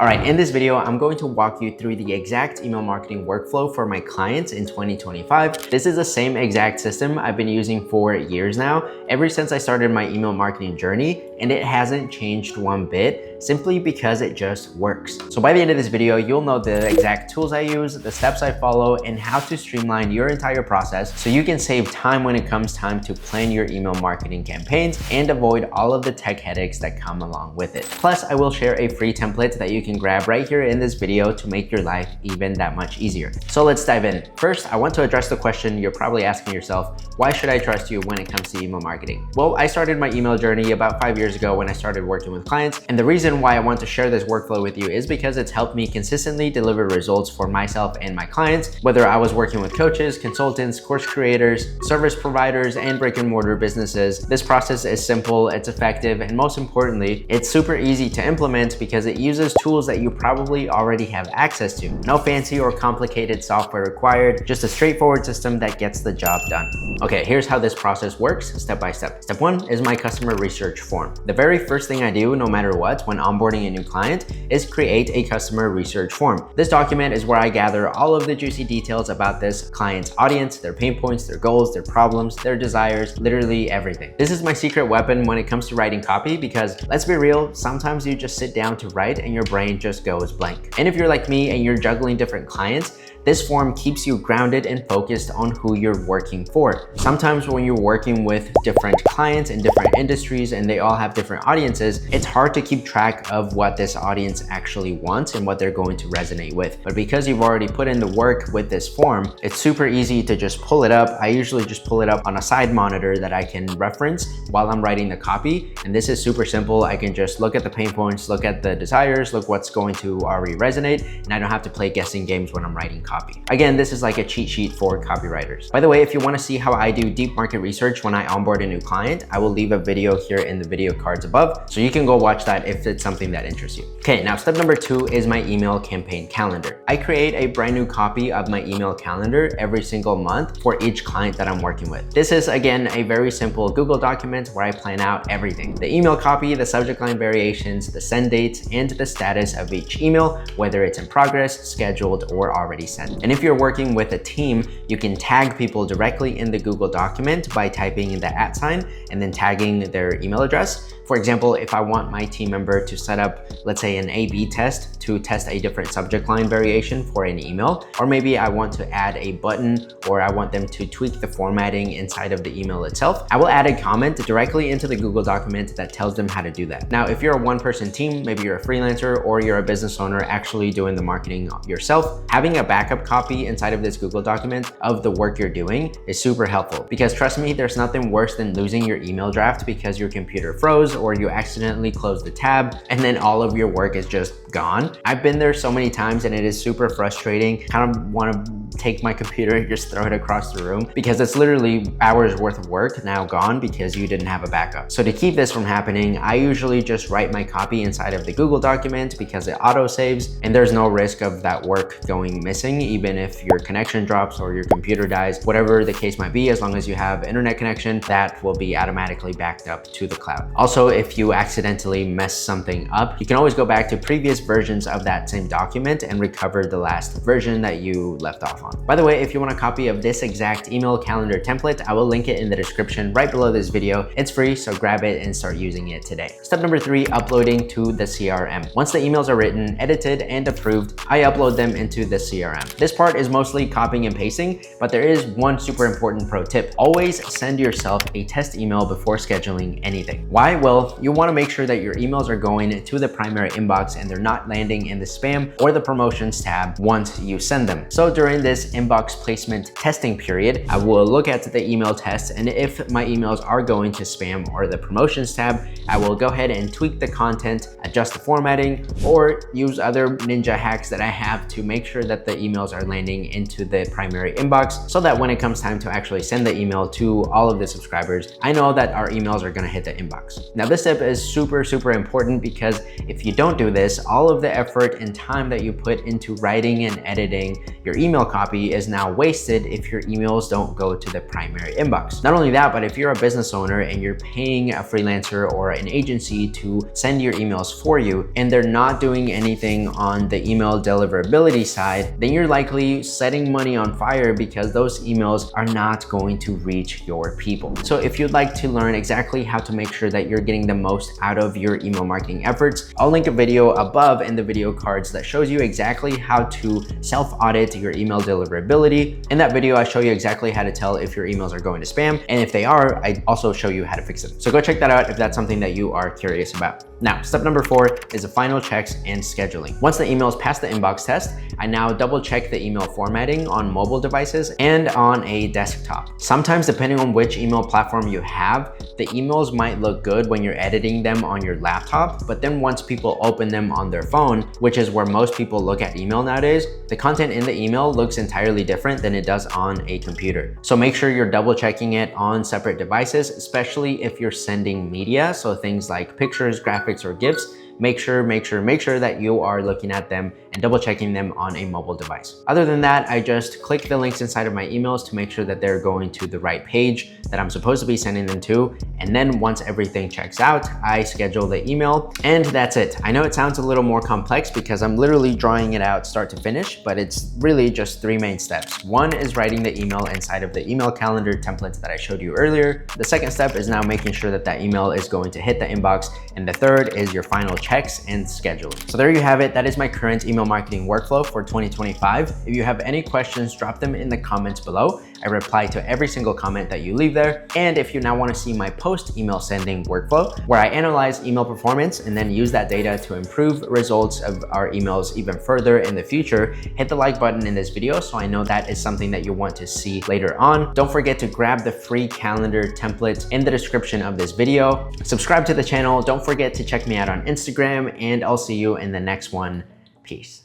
All right, in this video, I'm going to walk you through the exact email marketing workflow for my clients in 2025. This is the same exact system I've been using for years now, ever since I started my email marketing journey, and it hasn't changed one bit, simply because it just works. So by the end of this video, you'll know the exact tools I use, the steps I follow, and how to streamline your entire process so you can save time when it comes time to plan your email marketing campaigns and avoid all of the tech headaches that come along with it. Plus, I will share a free template that you can grab right here in this video to make your life even that much easier. So let's dive in. First, I want to address the question you're probably asking yourself: why should I trust you when it comes to email marketing? Well, I started my email journey about 5 years ago when I started working with clients, and the reason why I want to share this workflow with you is because it's helped me consistently deliver results for myself and my clients, whether I was working with coaches, consultants, course creators, service providers, and brick and mortar businesses. This process is simple, it's effective, and most importantly, it's super easy to implement because it uses tools that you probably already have access to. No fancy or complicated software required, just a straightforward system that gets the job done. Okay, here's how this process works step by step. Step 1 is my customer research form. The very first thing I do, no matter what, when onboarding a new client is create a customer research form. This document is where I gather all of the juicy details about this client's audience, their pain points, their goals, their problems, their desires, literally everything. This is my secret weapon when it comes to writing copy because, let's be real, sometimes you just sit down to write and your brain just goes blank. And if you're like me and you're juggling different clients, this form keeps you grounded and focused on who you're working for. Sometimes when you're working with different clients in different industries and they all have different audiences, it's hard to keep track of what this audience actually wants and what they're going to resonate with. But because you've already put in the work with this form, it's super easy to just pull it up. I usually just pull it up on a side monitor that I can reference while I'm writing the copy. And this is super simple. I can just look at the pain points, look at the desires, look what's going to already resonate, and I don't have to play guessing games when I'm writing copy. Again, this is like a cheat sheet for copywriters. By the way, if you want to see how I do deep market research when I onboard a new client, I will leave a video here in the video cards above, so you can go watch that if it's something that interests you. Okay, now step number 2 is my email campaign calendar. I create a brand new copy of my email calendar every single month for each client that I'm working with. This is, again, a very simple Google document where I plan out everything: the email copy, the subject line variations, the send dates, and the status of each email, whether it's in progress, scheduled, or already sent. And if you're working with a team, you can tag people directly in the Google document by typing in the @ sign and then tagging their email address. For example, if I want my team member to set up, let's say, an A/B test to test a different subject line variation for an email, or maybe I want to add a button or I want them to tweak the formatting inside of the email itself, I will add a comment directly into the Google document that tells them how to do that. Now, if you're a one-person team, maybe you're a freelancer or you're a business owner actually doing the marketing yourself, having a backup copy inside of this Google document of the work you're doing is super helpful, because trust me, there's nothing worse than losing your email draft because your computer froze or you accidentally closed the tab and then all of your work is just gone. I've been there so many times and it is super frustrating. Kind of want to take my computer and just throw it across the room because it's literally hours worth of work now gone because you didn't have a backup. So to keep this from happening, I usually just write my copy inside of the Google document because it auto saves and there's no risk of that work going missing, even if your connection drops or your computer dies, whatever the case might be. As long as you have internet connection, that will be automatically backed up to the cloud. Also, if you accidentally mess something up, you can always go back to previous versions of that same document and recover the last version that you left off on. By the way, if you want a copy of this exact email calendar template, I will link it in the description right below this video. It's free, so grab it and start using it today. Step number 3, uploading to the CRM. Once the emails are written, edited, and approved, I upload them into the CRM. This part is mostly copying and pasting, but there is one super important pro tip. Always send yourself a test email before scheduling anything. Why? Well, you want to make sure that your emails are going to the primary inbox and they're not landing in the spam or the promotions tab once you send them. So during this inbox placement testing period, I will look at the email tests, and if my emails are going to spam or the promotions tab, I will go ahead and tweak the content, adjust the formatting, or use other ninja hacks that I have to make sure that the emails are landing into the primary inbox so that when it comes time to actually send the email to all of the subscribers, I know that our emails are going to hit the inbox. Now, this step is super important because if you don't do this, all of the effort and time that you put into writing and editing your email copy copy is now wasted if your emails don't go to the primary inbox. Not only that, but if you're a business owner and you're paying a freelancer or an agency to send your emails for you and they're not doing anything on the email deliverability side, then you're likely setting money on fire because those emails are not going to reach your people. So if you'd like to learn exactly how to make sure that you're getting the most out of your email marketing efforts, I'll link a video above in the video cards that shows you exactly how to self-audit your email deliverability. In that video, I show you exactly how to tell if your emails are going to spam, and if they are, I also show you how to fix them. So go check that out if that's something that you are curious about. Now, step number 4 is the final checks and scheduling. Once the emails pass the inbox test, I now double check the email formatting on mobile devices and on a desktop. Sometimes, depending on which email platform you have, the emails might look good when you're editing them on your laptop, but then once people open them on their phone, which is where most people look at email nowadays, the content in the email looks entirely different than it does on a computer. So make sure you're double checking it on separate devices, especially if you're sending media, so things like pictures, graphics, or GIFs. Make sure that you are looking at them and double checking them on a mobile device. Other than that, I just click the links inside of my emails to make sure that they're going to the right page that I'm supposed to be sending them to. And then once everything checks out, I schedule the email, and that's it. I know it sounds a little more complex because I'm literally drawing it out start to finish, but it's really just 3 main steps. One is writing the email inside of the email calendar templates that I showed you earlier. The second step is now making sure that that email is going to hit the inbox. And the third is your final checks and scheduling. So there you have it. That is my current email marketing workflow for 2025. If you have any questions, drop them in the comments below. I reply to every single comment that you leave there. And if you now want to see my post email sending workflow, where I analyze email performance and then use that data to improve results of our emails even further in the future, hit the like button in this video so I know that is something that you want to see later on. Don't forget to grab the free calendar template in the description of this video. Subscribe to the channel. Don't forget to check me out on Instagram, and I'll see you in the next one. Peace.